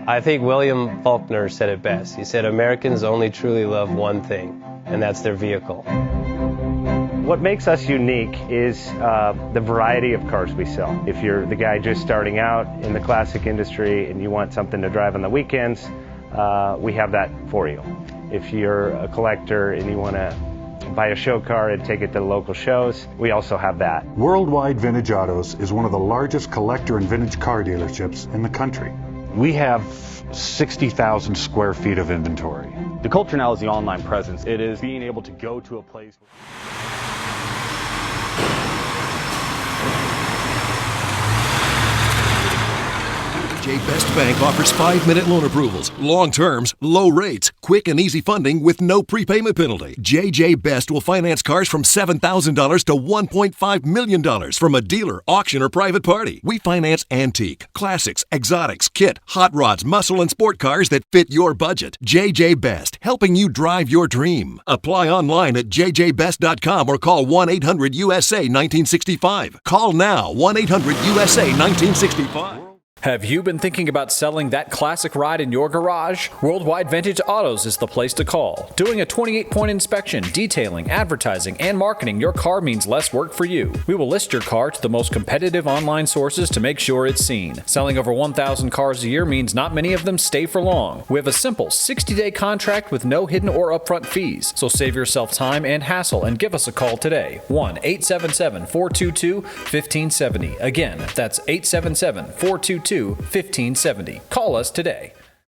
I think William Faulkner said it best. He said, Americans only truly love one thing, and that's their vehicle. What makes us unique is the variety of cars we sell. If you're the guy just starting out in the classic industry and you want something to drive on the weekends, we have that for you. If you're a collector and you want to buy a show car and take it to the local shows, we also have that. Worldwide Vintage Autos is one of the largest collector and vintage car dealerships in the country. We have 60,000 square feet of inventory. The culture now is the online presence. It is being able to go to a place. J. Best Bank offers 5-minute loan approvals, long terms, low rates, quick and easy funding with no prepayment penalty. J. Best will finance cars from $7,000 to $1.5 million from a dealer, auction, or private party. We finance antique, classics, exotics, kit, hot rods, muscle, and sport cars that fit your budget. J. Best, helping you drive your dream. Apply online at jjbest.com or call 1-800-USA-1965. Call now, 1-800-USA-1965. Have you been thinking about selling that classic ride in your garage? Worldwide Vintage Autos is the place to call. Doing a 28-point inspection, detailing, advertising, and marketing your car means less work for you. We will list your car to the most competitive online sources to make sure it's seen. Selling over 1,000 cars a year means not many of them stay for long. We have a simple 60-day contract with no hidden or upfront fees. So save yourself time and hassle and give us a call today. 1-877-422-1570. Again, that's 877-422-1570. Call us today.